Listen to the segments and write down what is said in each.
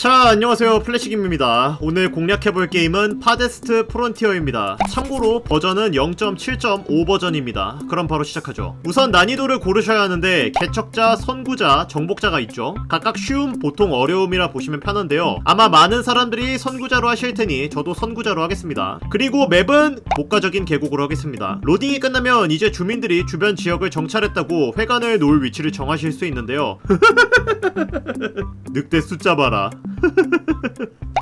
자, 안녕하세요. 플래시김입니다. 오늘 공략해볼 게임은 파데스트 프론티어입니다. 참고로 버전은 0.7.5 버전입니다. 그럼 바로 시작하죠. 우선 난이도를 고르셔야 하는데 개척자, 선구자, 정복자가 있죠. 각각 쉬움, 보통, 어려움이라 보시면 편한데요. 아마 많은 사람들이 선구자로 하실 테니 저도 선구자로 하겠습니다. 그리고 맵은 복가적인 계곡으로 하겠습니다. 로딩이 끝나면 이제 주민들이 주변 지역을 정찰했다고 회관을 놓을 위치를 정하실 수 있는데요. 늑대 숫자 봐라.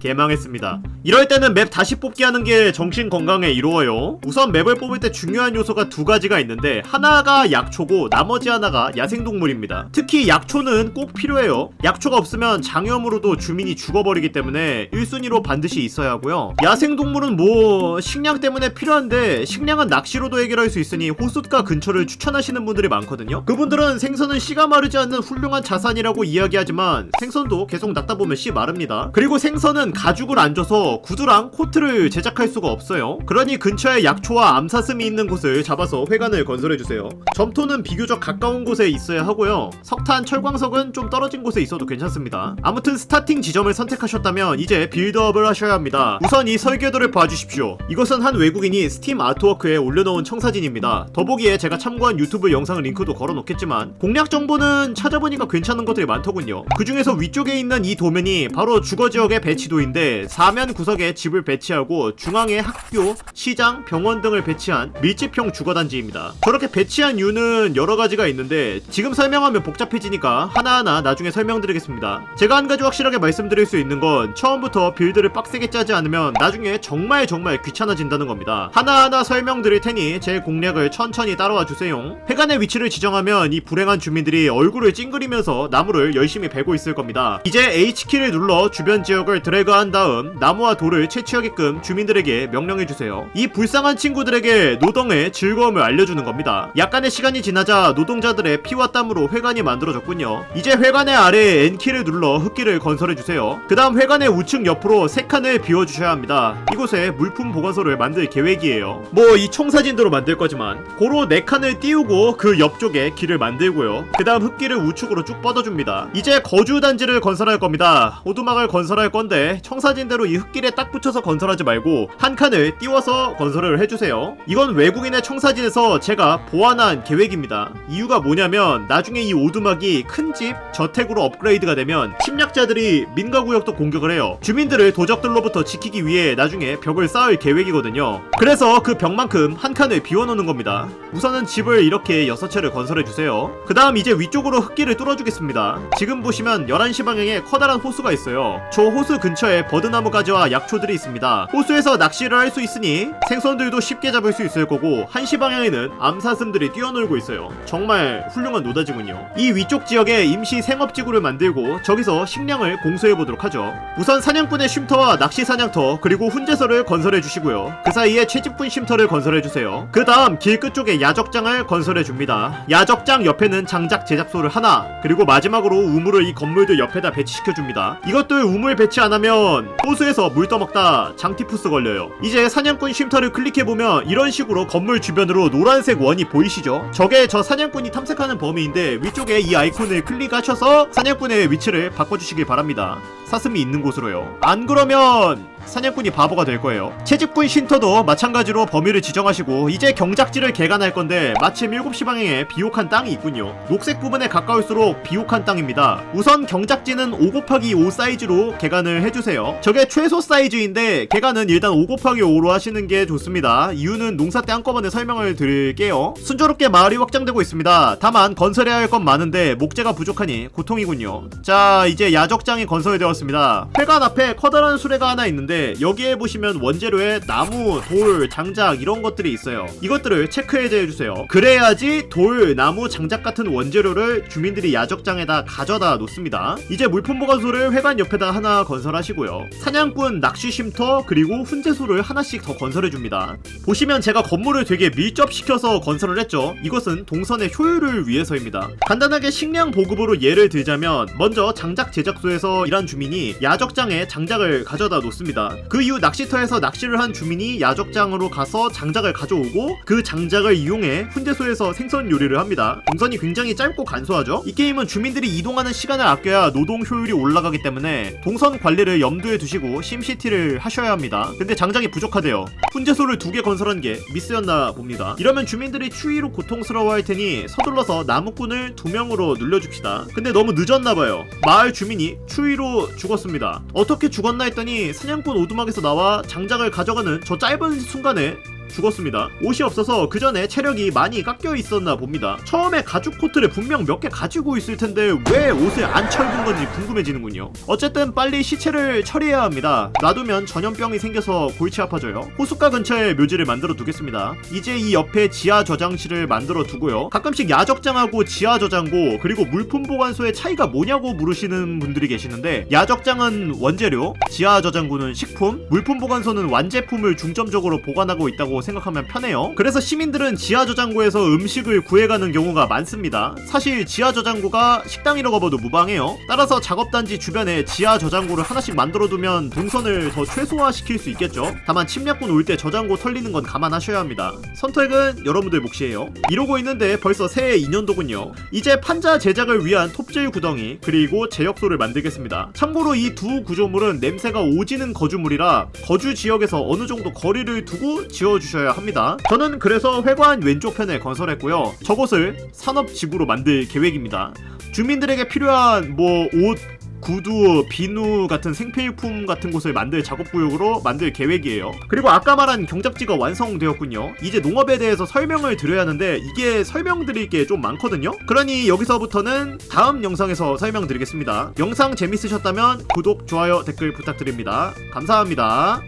개망했습니다. 이럴 때는 맵 다시 뽑기 하는 게 정신 건강에 이로워요. 우선 맵을 뽑을 때 중요한 요소가 두 가지가 있는데 하나가 약초고 나머지 하나가 야생동물입니다. 특히 약초는 꼭 필요해요. 약초가 없으면 장염으로도 주민이 죽어버리기 때문에 1순위로 반드시 있어야 하고요. 야생동물은 뭐 식량 때문에 필요한데 식량은 낚시로도 해결할 수 있으니 호숫가 근처를 추천하시는 분들이 많거든요. 그분들은 생선은 씨가 마르지 않는 훌륭한 자산이라고 이야기하지만 생선도 계속 낚다 보면 씨 마릅니다. 그리고 생선은 가죽을 안 줘서 구두랑 코트를 제작할 수가 없어요. 그러니 근처에 약초와 암사슴이 있는 곳을 잡아서 회관을 건설해주세요. 점토는 비교적 가까운 곳에 있어야 하고요. 석탄, 철광석은 좀 떨어진 곳에 있어도 괜찮습니다. 아무튼 스타팅 지점을 선택하셨다면 이제 빌드업을 하셔야 합니다. 우선 이 설계도를 봐주십시오. 이것은 한 외국인이 스팀 아트워크에 올려놓은 청사진입니다. 더보기에 제가 참고한 유튜브 영상 링크도 걸어놓겠지만 공략 정보는 찾아보니까 괜찮은 것들이 많더군요. 그 중에서 위쪽에 있는 이 도면이 바로 주거지역의 배치도인데 사면 구석에 집을 배치하고 중앙에 학교, 시장, 병원 등을 배치한 밀집형 주거단지입니다. 저렇게 배치한 이유는 여러가지가 있는데 지금 설명하면 복잡해지니까 하나하나 나중에 설명드리겠습니다. 제가 한 가지 확실하게 말씀드릴 수 있는 건 처음부터 빌드를 빡세게 짜지 않으면 나중에 정말 귀찮아진다는 겁니다. 하나하나 설명드릴 테니 제 공략을 천천히 따라와 주세요. 회관의 위치를 지정하면 이 불행한 주민들이 얼굴을 찡그리면서 나무를 열심히 베고 있을 겁니다. 이제 H키를 눌러 주변 지역을 드래그한 다음 나무와 돌을 채취하게끔 주민들에게 명령해주세요. 이 불쌍한 친구들에게 노동의 즐거움을 알려주는 겁니다. 약간의 시간이 지나자 노동자들의 피와 땀으로 회관이 만들어졌군요. 이제 회관의 아래에 N키를 눌러 흙길을 건설해주세요. 그 다음 회관의 우측 옆으로 3칸을 비워주셔야 합니다. 이곳에 물품 보관소를 만들 계획이에요. 뭐 이 총사진대로 만들 거지만 고로 4칸을 띄우고 그 옆쪽에 길을 만들고요. 그 다음 흙길을 우측으로 쭉 뻗어줍니다. 이제 거주단지를 건설할 겁니다. 오두막을 건설할 건데 청사진대로 이 흙길에 딱 붙여서 건설하지 말고 한 칸을 띄워서 건설을 해주세요. 이건 외국인의 청사진에서 제가 보완한 계획입니다. 이유가 뭐냐면 나중에 이 오두막이 큰 집, 저택으로 업그레이드가 되면 침략자들이 민가구역도 공격을 해요. 주민들을 도적들로부터 지키기 위해 나중에 벽을 쌓을 계획이거든요. 그래서 그 벽만큼 한 칸을 비워놓는 겁니다. 우선은 집을 이렇게 6채를 건설해주세요. 그 다음 이제 위쪽으로 흙길을 뚫어주겠습니다. 지금 보시면 11시 방향에 커다란 호수가 있어요. 저 호수 근처에 버드나무 가지와 약초들이 있습니다. 호수에서 낚시를 할 수 있으니 생선들도 쉽게 잡을 수 있을 거고 1시 방향에는 암사슴들이 뛰어놀고 있어요. 정말 훌륭한 노다지군요. 이 위쪽 지역에 임시 생업지구를 만들고 저기서 식량을 공수해보도록 하죠. 우선 사냥꾼의 쉼터와 낚시 사냥터 그리고 훈제소를 건설해 주시고요. 그 사이에 채집꾼 쉼터를 건설해 주세요. 그 다음 길 끝쪽에 야적장을 건설해 줍니다. 야적장 옆에는 장작 제작소를 하나, 그리고 마지막으로 우물을 이 건물들 옆에다 배치시켜 줍니다. 이것들 우물 배치 안 하면 호수에서 물 떠먹다 장티푸스 걸려요. 이제 사냥꾼 쉼터를 클릭해보면 이런 식으로 건물 주변으로 노란색 원이 보이시죠? 저게 저 사냥꾼이 탐색하는 범위인데 위쪽에 이 아이콘을 클릭하셔서 사냥꾼의 위치를 바꿔주시길 바랍니다. 사슴이 있는 곳으로요. 안 그러면 사냥꾼이 바보가 될 거예요. 채집꾼 쉼터도 마찬가지로 범위를 지정하시고 이제 경작지를 개간할 건데 마침 7시 방향에 비옥한 땅이 있군요. 녹색 부분에 가까울수록 비옥한 땅입니다. 우선 경작지는 5×5 사이즈로 개간을 해주세요. 저게 최소 사이즈인데 개간은 일단 5×5로 하시는 게 좋습니다. 이유는 농사 때 한꺼번에 설명을 드릴게요. 순조롭게 마을이 확장되고 있습니다. 다만 건설해야 할 건 많은데 목재가 부족하니 고통이군요. 자, 이제 야적장이 건설되었습니다. 회관 앞에 커다란 수레가 하나 있는데 여기에 보시면 원재료에 나무, 돌, 장작 이런 것들이 있어요. 이것들을 체크해주세요. 그래야지 돌, 나무, 장작 같은 원재료를 주민들이 야적장에다 가져다 놓습니다. 이제 물품 보관소를 회관 옆에다 하나 건설하시고 하시고요. 사냥꾼, 낚시 쉼터, 그리고 훈제소를 하나씩 더 건설해줍니다. 보시면 제가 건물을 되게 밀접시켜서 건설을 했죠. 이것은 동선의 효율을 위해서입니다. 간단하게 식량 보급으로 예를 들자면 먼저 장작 제작소에서 일한 주민이 야적장에 장작을 가져다 놓습니다. 그 이후 낚시터에서 낚시를 한 주민이 야적장으로 가서 장작을 가져오고 그 장작을 이용해 훈제소에서 생선 요리를 합니다. 동선이 굉장히 짧고 간소하죠. 이 게임은 주민들이 이동하는 시간을 아껴야 노동 효율이 올라가기 때문에 동선 관리를 염두에 두시고 심시티를 하셔야 합니다. 근데 장작이 부족하대요. 훈제소를 2개 건설한 게 미스였나 봅니다. 이러면 주민들이 추위로 고통스러워할 테니 서둘러서 나무꾼을 2명으로 늘려줍시다. 근데 너무 늦었나봐요. 마을 주민이 추위로 죽었습니다. 어떻게 죽었나 했더니 사냥꾼 오두막에서 나와 장작을 가져가는 저 짧은 순간에 죽었습니다. 옷이 없어서 그 전에 체력이 많이 깎여 있었나 봅니다. 처음에 가죽 코트를 분명 몇 개 가지고 있을 텐데 왜 옷을 안 철분 건지 궁금해지는군요. 어쨌든 빨리 시체를 처리해야 합니다. 놔두면 전염병이 생겨서 골치 아파져요. 호숫가 근처에 묘지를 만들어 두겠습니다. 이제 이 옆에 지하 저장실을 만들어 두고요. 가끔씩 야적장하고 지하 저장고 그리고 물품 보관소의 차이가 뭐냐고 물으시는 분들이 계시는데 야적장은 원재료, 지하 저장고는 식품, 물품 보관소는 완제품을 중점적으로 보관하고 있다고 생각하면 편해요. 그래서 시민들은 지하 저장고에서 음식을 구해가는 경우가 많습니다. 사실 지하 저장고가 식당이라고 봐도 무방해요. 따라서 작업단지 주변에 지하 저장고를 하나씩 만들어두면 동선을 더 최소화시킬 수 있겠죠. 다만 침략군 올 때 저장고 털리는 건 감안하셔야 합니다. 선택은 여러분들 몫이에요. 이러고 있는데 벌써 새해 2년도군요. 이제 판자 제작을 위한 톱질 구덩이 그리고 제역소를 만들겠습니다. 참고로 이 두 구조물은 냄새가 오지는 거주물이라 거주 지역에서 어느 정도 거리를 두고 지어주셔야 합니다. 저는 그래서 회관 왼쪽 편에 건설했고요. 저곳을 산업지구로 만들 계획입니다. 주민들에게 필요한 옷, 구두, 비누 같은 생필품 같은 곳을 만들 작업구역으로 만들 계획이에요. 그리고 아까 말한 경작지가 완성되었군요. 이제 농업에 대해서 설명을 드려야 하는데 이게 설명드릴 게 좀 많거든요. 그러니 여기서부터는 다음 영상에서 설명드리겠습니다. 영상 재밌으셨다면 구독, 좋아요, 댓글 부탁드립니다. 감사합니다.